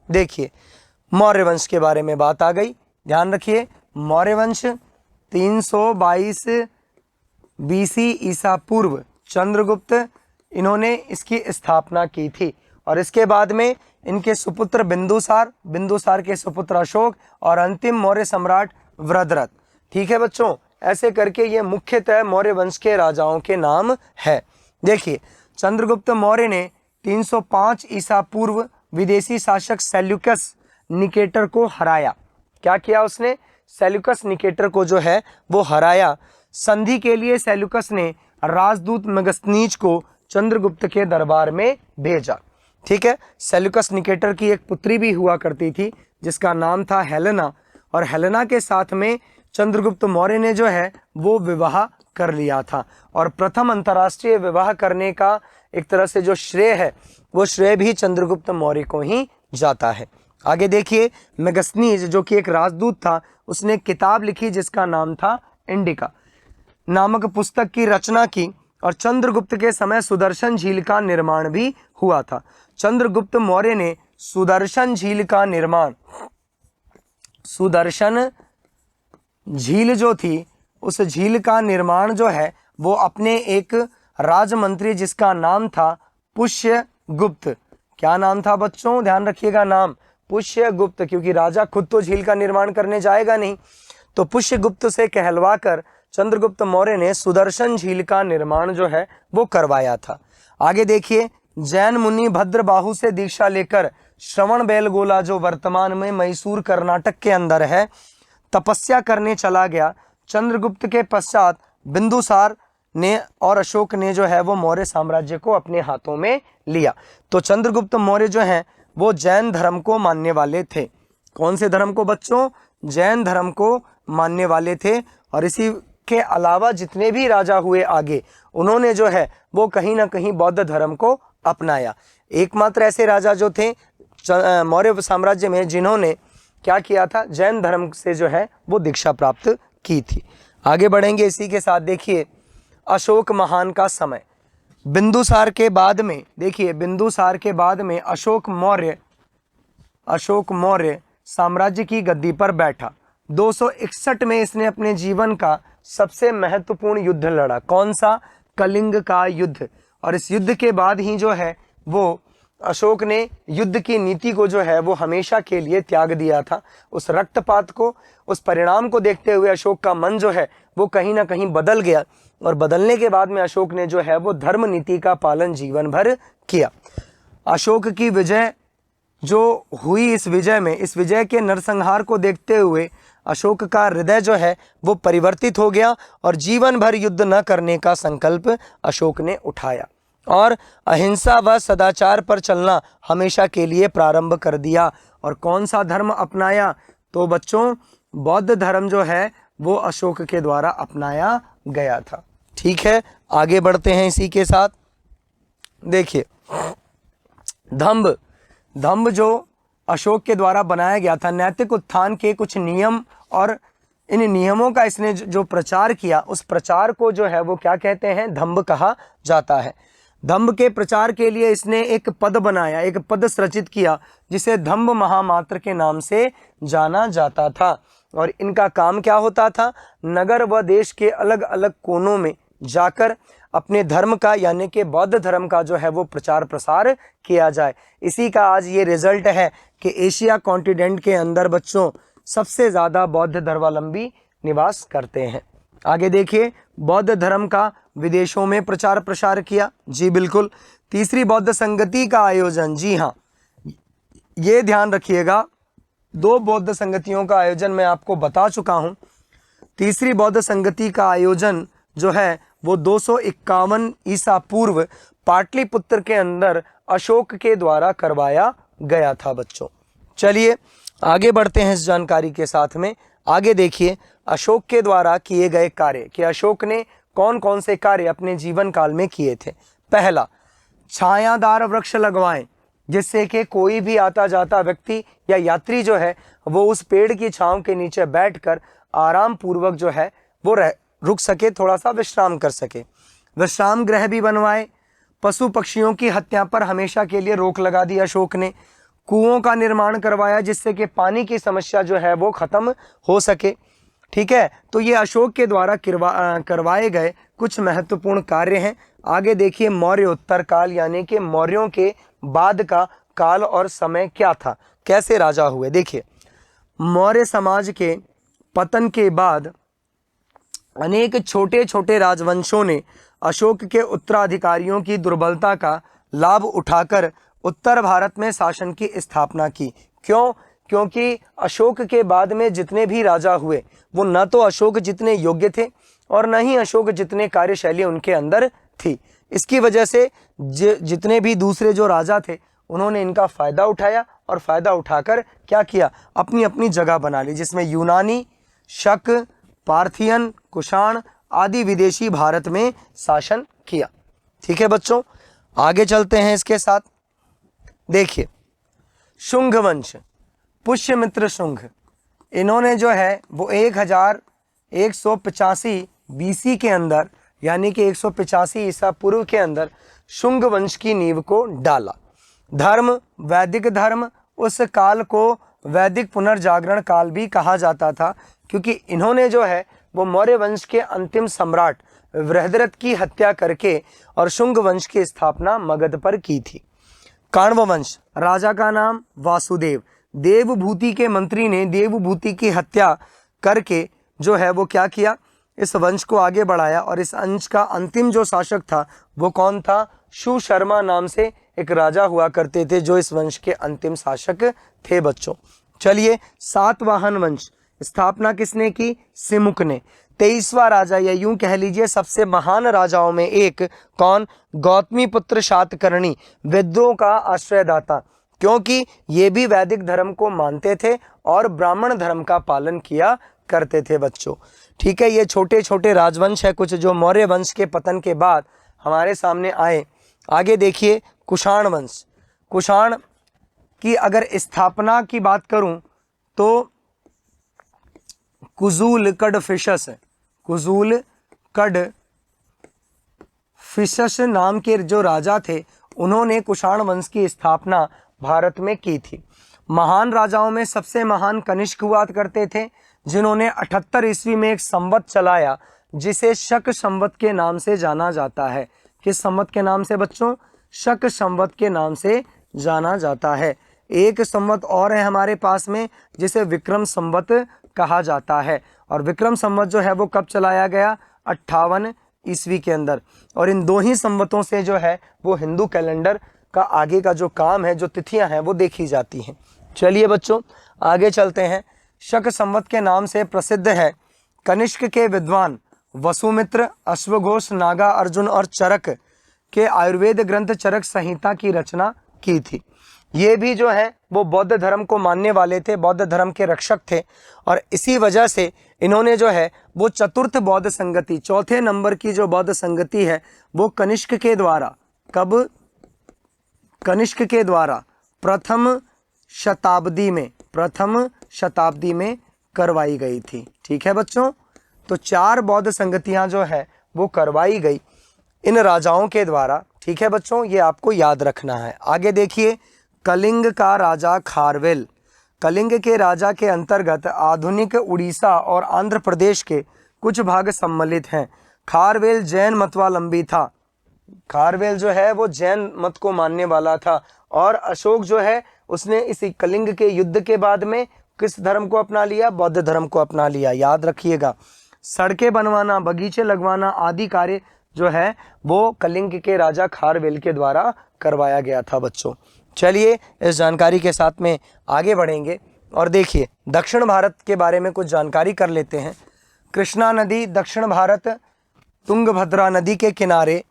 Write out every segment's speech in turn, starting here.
देखिए मौर्य वंश के बारे में बात आ गई, ध्यान रखिए। मौर्य वंश 322 बीसी ईसा पूर्व चंद्रगुप्त इन्होंने इसकी स्थापना की थी। और इसके बाद में इनके सुपुत्र बिंदुसार, बिंदुसार के सुपुत्र अशोक और अंतिम मौर्य सम्राट वृद्धरथ। ठीक है बच्चों, ऐसे करके ये मुख्यतः मौर्य वंश के राजाओं के नाम है। देखिए चंद्रगुप्त मौर्य ने 305 ईसा पूर्व विदेशी शासक सेल्यूकस निकेटर को हराया। क्या किया उसने? सेल्यूकस निकेटर को जो है वो हराया। संधि के लिए सेल्यूकस ने राजदूत मेगस्थनीज को चंद्रगुप्त के दरबार में भेजा। ठीक है, सेल्यूकस निकेटर की एक पुत्री भी हुआ करती थी जिसका नाम था हेलेना, और हेलेना के साथ में चंद्रगुप्त मौर्य ने जो है वो विवाह कर लिया था। और प्रथम अंतर्राष्ट्रीय विवाह करने का एक तरह से जो श्रेय है वो श्रेय भी चंद्रगुप्त मौर्य को ही जाता है। आगे देखिए, मेगस्थनीज जो कि एक राजदूत था, उसने किताब लिखी जिसका नाम था इंडिका नामक पुस्तक की रचना की। और चंद्रगुप्त के समय सुदर्शन झील का निर्माण भी हुआ था। चंद्रगुप्त मौर्य ने सुदर्शन झील का निर्माण, सुदर्शन झील जो थी उस झील का निर्माण जो है वो अपने एक राजमंत्री जिसका नाम था पुष्यगुप्त। क्या नाम था बच्चों? ध्यान रखिएगा नाम, पुष्यगुप्त, क्योंकि राजा खुद तो झील का निर्माण करने जाएगा नहीं, तो पुष्यगुप्त से कहलवा कर चंद्रगुप्त मौर्य ने सुदर्शन झील का निर्माण जो है वो करवाया था। आगे देखिए, जैन मुनि भद्रबाहु से दीक्षा लेकर श्रवण बेलगोला जो वर्तमान में मैसूर कर्नाटक के अंदर है तपस्या करने चला गया। चंद्रगुप्त के पश्चात बिंदुसार ने और अशोक ने जो है वो मौर्य साम्राज्य को अपने हाथों में लिया। तो चंद्रगुप्त मौर्य जो है वो जैन धर्म को मानने वाले थे। कौन से धर्म को बच्चों? जैन धर्म को मानने वाले थे। और इसी के अलावा जितने भी राजा हुए आगे, उन्होंने जो है वो कहीं ना कहीं बौद्ध धर्म को अपनाया। एकमात्र ऐसे राजा जो थे मौर्य साम्राज्य में जिन्होंने क्या किया था? जैन धर्म से जो है वो दीक्षा प्राप्त की थी। आगे बढ़ेंगे इसी के साथ। देखिए अशोक महान का समय, बिंदुसार के बाद में, देखिए बिंदुसार के बाद में अशोक मौर्य साम्राज्य की गद्दी पर बैठा। 261 में इसने अपने जीवन का सबसे महत्वपूर्ण युद्ध लड़ा। कौन सा? कलिंग का युद्ध। और इस युद्ध के बाद ही जो है वो अशोक ने युद्ध की नीति को जो है वो हमेशा के लिए त्याग दिया था। उस रक्तपात को, उस परिणाम को देखते हुए अशोक का मन जो है वो कहीं ना कहीं बदल गया। और बदलने के बाद में अशोक ने जो है वो धर्म नीति का पालन जीवन भर किया। अशोक की विजय जो हुई, इस विजय के नरसंहार को देखते हुए अशोक का हृदय जो है वो परिवर्तित हो गया और जीवन भर युद्ध न करने का संकल्प अशोक ने उठाया और अहिंसा व सदाचार पर चलना हमेशा के लिए प्रारंभ कर दिया। और कौन सा धर्म अपनाया? तो बच्चों बौद्ध धर्म जो है वो अशोक के द्वारा अपनाया गया था। ठीक है, आगे बढ़ते हैं इसी के साथ। देखिए दंभ जो अशोक के द्वारा बनाया गया था, नैतिक उत्थान के कुछ नियम, और इन नियमों का इसने जो प्रचार किया उस प्रचार को जो है वो क्या कहते हैं? दंभ कहा जाता है। दंभ के प्रचार के लिए इसने एक पद बनाया, एक पद सृजित किया जिसे दंभ महामात्र के नाम से जाना जाता था। और इनका काम क्या होता था? नगर व देश के अलग अलग कोनों में जाकर अपने धर्म का यानी कि बौद्ध धर्म का जो है वो प्रचार प्रसार किया जाए। इसी का आज ये रिजल्ट है कि एशिया कॉन्टिनेंट के अंदर बच्चों सबसे ज़्यादा बौद्ध धर्मावलंबी निवास करते हैं। आगे देखिए, बौद्ध धर्म का विदेशों में प्रचार प्रसार किया। जी बिल्कुल। तीसरी बौद्ध संगति का आयोजन, जी हाँ, ये ध्यान रखिएगा, 2 बौद्ध संगतियों का आयोजन मैं आपको बता चुका हूँ। तीसरी बौद्ध संगति का आयोजन जो है वो 251 ईसा पूर्व पाटलिपुत्र के अंदर अशोक के द्वारा करवाया गया था बच्चों। चलिए आगे बढ़ते हैं इस जानकारी के साथ में। आगे देखिए अशोक के द्वारा किए गए कार्य कि अशोक ने कौन कौन से कार्य अपने जीवन काल में किए थे। पहला, छायादार वृक्ष लगवाएं जिससे कि कोई भी आता जाता व्यक्ति या यात्री जो है वो उस पेड़ की छांव के नीचे बैठकर आराम पूर्वक जो है वो रुक सके, थोड़ा सा विश्राम कर सके। विश्राम गृह भी बनवाए। पशु पक्षियों की हत्या पर हमेशा के लिए रोक लगा दी अशोक ने। कुओं का निर्माण करवाया जिससे कि पानी की समस्या जो है वो खत्म हो सके। ठीक है, तो ये अशोक के द्वारा करवाए गए कुछ महत्वपूर्ण कार्य हैं। आगे देखिए, मौर्य उत्तर काल यानी कि मौर्यों के बाद का काल और समय क्या था, कैसे राजा हुए। देखिए, मौर्य समाज के पतन के बाद अनेक छोटे छोटे राजवंशों ने अशोक के उत्तराधिकारियों की दुर्बलता का लाभ उठाकर उत्तर भारत में शासन की स्थापना की। क्यों? क्योंकि अशोक के बाद में जितने भी राजा हुए वो न तो अशोक जितने योग्य थे और न ही अशोक जितने कार्यशैली उनके अंदर थी। इसकी वजह से जितने भी दूसरे जो राजा थे उन्होंने इनका फ़ायदा उठाया और फ़ायदा उठाकर क्या किया, अपनी अपनी जगह बना ली, जिसमें यूनानी, शक, पार्थियन, कुषाण आदि विदेशी भारत में शासन किया। ठीक है बच्चों, आगे चलते हैं इसके साथ। देखिए, शुंग वंश, पुष्यमित्र शुंग, इन्होंने जो है वो 1185 बीसी के अंदर यानी कि 185 ईसा पूर्व के अंदर शुंग वंश की नींव को डाला। धर्म, वैदिक धर्म, उस काल को वैदिक पुनर्जागरण काल भी कहा जाता था, क्योंकि इन्होंने जो है वो मौर्य वंश के अंतिम सम्राट वृहद्रथ की हत्या करके और शुंग वंश की स्थापना मगध पर की थी। काण्व वंश, राजा का नाम वासुदेव, देवभूति के मंत्री ने देवभूति की हत्या करके जो है वो क्या किया, इस वंश को आगे बढ़ाया। और इस वंश का अंतिम जो शासक था वो कौन था? सुशर्मा नाम से एक राजा हुआ करते थे जो इस वंश के अंतिम शासक थे बच्चों। चलिए, सातवाहन वंश, स्थापना किसने की? सिमुक ने। 23वां राजा या यूं कह लीजिए सबसे महान राजाओं में एक कौन? गौतमी पुत्र शातकर्णी, वेदों का आश्रयदाता, क्योंकि ये भी वैदिक धर्म को मानते थे और ब्राह्मण धर्म का पालन किया करते थे बच्चों। ठीक है, ये छोटे छोटे राजवंश है कुछ जो मौर्य वंश के पतन के बाद हमारे सामने आए। आगे देखिए, कुषाण वंश। कुषाण की अगर स्थापना की बात करूं तो कुजूल कडफिशस, कुजूल कडफिशस नाम के जो राजा थे उन्होंने कुषाण वंश की स्थापना भारत में की थी। महान राजाओं में सबसे महान कनिष्क हुआ करते थे, जिन्होंने 78 ईस्वी में एक संवत चलाया जिसे शक संवत के नाम से जाना जाता है। किस संवत के नाम से बच्चों? शक संवत के नाम से जाना जाता है। एक संवत और है हमारे पास में जिसे विक्रम संवत कहा जाता है, और विक्रम संवत जो है वो कब चलाया गया? 58 ईस्वी के अंदर। और इन दो ही संवतों से जो है वो हिंदू कैलेंडर का आगे का जो काम है, जो तिथियां हैं वो देखी जाती हैं। चलिए बच्चों, आगे चलते हैं। शक संवत के नाम से प्रसिद्ध है कनिष्क के विद्वान वसुमित्र, अश्वघोष, नागा अर्जुन और चरक के आयुर्वेद ग्रंथ चरक संहिता की रचना की थी। ये भी जो है वो बौद्ध धर्म को मानने वाले थे, बौद्ध धर्म के रक्षक थे, और इसी वजह से इन्होंने जो है वो चतुर्थ बौद्ध संगति, चौथे नंबर की जो बौद्ध संगति है वो कनिष्क के द्वारा, कब? कनिष्क के द्वारा प्रथम शताब्दी में करवाई गई थी। ठीक है बच्चों, तो 4 बौद्ध संगतियां जो है वो करवाई गई इन राजाओं के द्वारा। ठीक है बच्चों, ये आपको याद रखना है। आगे देखिए, कलिंग का राजा खारवेल। कलिंग के राजा के अंतर्गत आधुनिक उड़ीसा और आंध्र प्रदेश के कुछ भाग सम्मिलित हैं। खारवेल जैन मतवालंबी था। खारवेल जो है वो जैन मत को मानने वाला था, और अशोक जो है उसने इस कलिंग के युद्ध के बाद में किस धर्म को अपना लिया? बौद्ध धर्म को अपना लिया। याद रखिएगा, सड़कें बनवाना, बगीचे लगवाना आदि कार्य जो है वो कलिंग के राजा खारवेल के द्वारा करवाया गया था बच्चों। चलिए, इस जानकारी के साथ में आगे बढ़ेंगे और देखिए दक्षिण भारत के बारे में कुछ जानकारी कर लेते हैं। कृष्णा नदी, दक्षिण भारत, तुंगभद्रा नदी के किनारे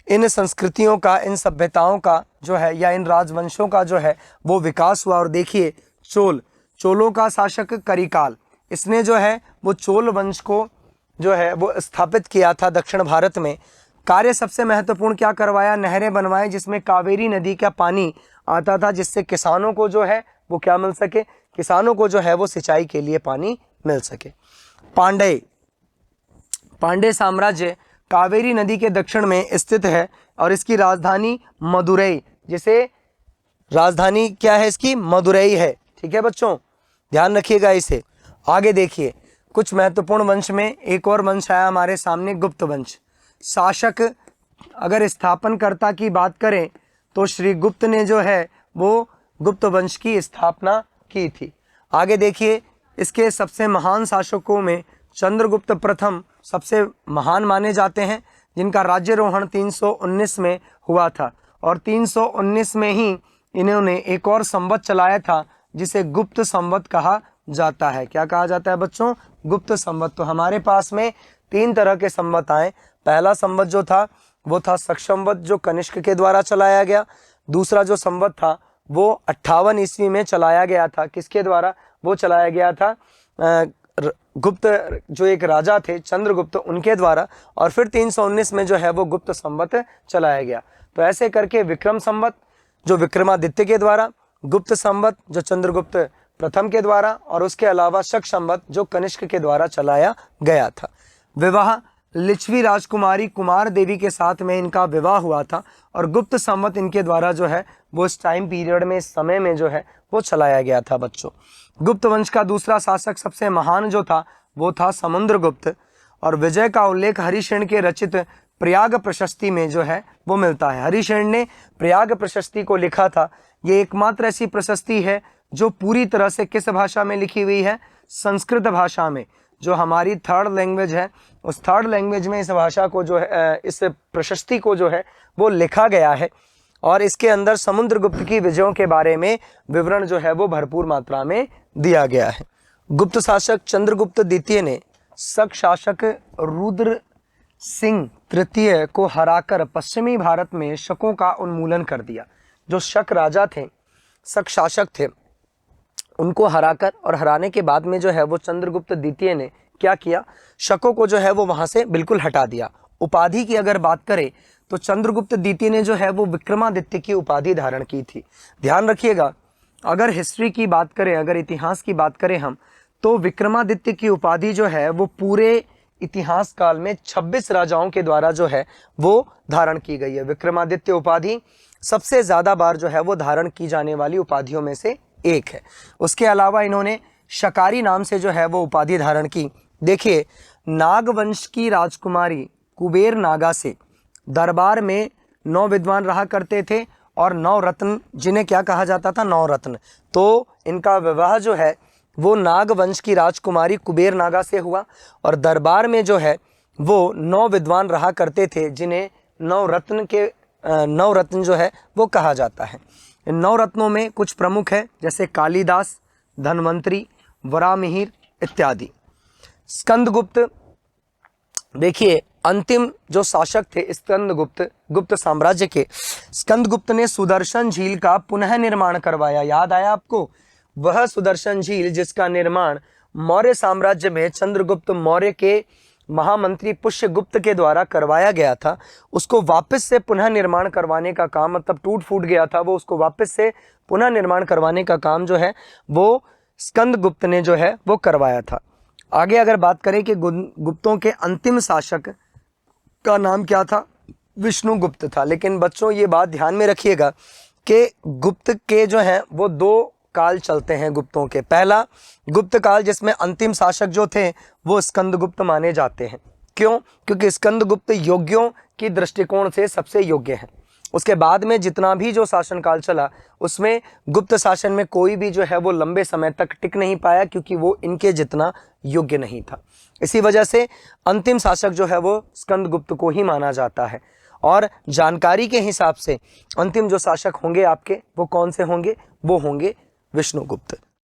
इन संस्कृतियों का, इन सभ्यताओं का जो है या इन राजवंशों का जो है वो विकास हुआ। और देखिए, चोलों का शासक करिकाल, इसने जो है वो चोल वंश को जो है वो स्थापित किया था दक्षिण भारत में। कार्य सबसे महत्वपूर्ण क्या करवाया? नहरें बनवाई जिसमें कावेरी नदी का पानी आता था, जिससे किसानों को जो है वो क्या मिल सके? किसानों को जो है वो सिंचाई के लिए पानी मिल सके। पांडे साम्राज्य कावेरी नदी के दक्षिण में स्थित है और इसकी राजधानी मदुरई, जिसे राजधानी क्या है इसकी? मदुरई है। ठीक है बच्चों, ध्यान रखिएगा इसे। आगे देखिए कुछ महत्वपूर्ण वंश में एक और वंश आया हमारे सामने, गुप्त वंश। शासक अगर स्थापनकर्ता की बात करें तो श्री गुप्त ने जो है वो गुप्त वंश की स्थापना की थी। आगे देखिए इसके सबसे महान शासकों में चंद्रगुप्त प्रथम सबसे महान माने जाते हैं, जिनका राज्यारोहण 319 में हुआ था और 319 में ही इन्होंने एक और संवत चलाया था जिसे गुप्त संवत कहा जाता है। क्या कहा जाता है बच्चों? गुप्त संवत। तो हमारे पास में 3 तरह के संवत आए। पहला संवत जो था वो था शक संवत, जो कनिष्क के द्वारा चलाया गया। दूसरा जो संवत था वो 58 ईस्वी में चलाया गया था। किसके द्वारा? वो चलाया गया था गुप्त जो एक राजा थे चंद्रगुप्त, उनके द्वारा। और फिर 319 में जो है वो गुप्त संवत चलाया गया। तो ऐसे करके विक्रम संवत जो विक्रमादित्य के द्वारा, गुप्त संवत जो चंद्रगुप्त प्रथम के द्वारा, और उसके अलावा शक संवत जो कनिष्क के द्वारा चलाया गया था। विवाह लिच्छवी राजकुमारी कुमार देवी के साथ में इनका विवाह हुआ था और गुप्त संवत इनके द्वारा जो है वो इस टाइम पीरियड में, इस समय में जो है वो चलाया गया था बच्चों। गुप्त वंश का दूसरा शासक सबसे महान जो था वो था समुद्रगुप्त, और विजय का उल्लेख हरिशेन के रचित प्रयाग प्रशस्ति में जो है वो मिलता है। हरिशेन ने प्रयाग प्रशस्ति को लिखा था। ये एकमात्र ऐसी प्रशस्ति है जो पूरी तरह से किस भाषा में लिखी हुई है? संस्कृत भाषा में। जो हमारी थर्ड लैंग्वेज है उस थर्ड लैंग्वेज में इस भाषा को जो है, इस प्रशस्ति को जो है वो लिखा गया है। और इसके अंदर समुद्रगुप्त की विजयों के बारे में विवरण जो है वो भरपूर मात्रा में दिया गया है। गुप्त शासक चंद्रगुप्त द्वितीय ने शक शासक रुद्र सिंह तृतीय को हराकर पश्चिमी भारत में शकों का उन्मूलन कर दिया। जो शक राजा थे, शक शासक थे, उनको हराकर और हराने के बाद में जो है वो चंद्रगुप्त द्वितीय ने क्या किया? शकों को जो है वो वहां से बिल्कुल हटा दिया। उपाधि की अगर बात करें तो चंद्रगुप्त द्वितीय ने जो है वो विक्रमादित्य की उपाधि धारण की थी। ध्यान रखिएगा, अगर हिस्ट्री की बात करें, अगर इतिहास की बात करें हम, तो विक्रमादित्य की उपाधि जो है वो पूरे इतिहास काल में 26 राजाओं के द्वारा जो है वो धारण की गई है। विक्रमादित्य उपाधि सबसे ज्यादा बार जो है वो धारण की जाने वाली उपाधियों में से एक है। उसके अलावा इन्होंने शकारी नाम से जो है वो उपाधि धारण की। देखिए, नागवंश की राजकुमारी कुबेर नागा से दरबार में 9 विद्वान रहा करते थे और 9 रत्न, जिन्हें क्या कहा जाता था? 9 रत्न। तो इनका विवाह जो है वो नागवंश की राजकुमारी कुबेर नागा से हुआ और दरबार में जो है वो 9 विद्वान रहा करते थे, जिन्हें 9 रत्न जो है वो कहा जाता है। इन 9 रत्नों में कुछ प्रमुख है, जैसे कालिदास, धन्वंतरी, वरामिहिर इत्यादि। स्कंदगुप्त, देखिए अंतिम जो शासक थे स्कंदगुप्त, गुप्त साम्राज्य के, स्कंदगुप्त ने सुदर्शन झील का पुनः निर्माण करवाया। याद आया आपको? वह सुदर्शन झील जिसका निर्माण मौर्य साम्राज्य में चंद्रगुप्त मौर्य के महामंत्री पुष्यगुप्त के द्वारा करवाया गया था, उसको वापस से पुनः निर्माण करवाने का काम, मतलब टूट फूट गया था वो, उसको वापस से पुनः निर्माण करवाने का काम जो है वो स्कंदगुप्त ने जो है वो करवाया था। आगे अगर बात करें कि गुप्तों के अंतिम शासक का नाम क्या था? विष्णुगुप्त था। लेकिन बच्चों ये बात ध्यान में रखिएगा कि गुप्त के जो हैं वो 2 काल चलते हैं गुप्तों के। पहला गुप्त काल जिसमें अंतिम शासक जो थे वो स्कंदगुप्त माने जाते हैं। क्यों? क्योंकि स्कंदगुप्त योग्यों की दृष्टिकोण से सबसे योग्य है। उसके बाद में जितना भी जो शासनकाल चला उसमें गुप्त शासन में कोई भी जो है वो लंबे समय तक टिक नहीं पाया, क्योंकि वो इनके जितना योग्य नहीं था। इसी वजह से अंतिम शासक जो है वो स्कंदगुप्त को ही माना जाता है। और जानकारी के हिसाब से अंतिम जो शासक होंगे आपके वो कौन से होंगे? वो होंगे विष्णुगुप्त।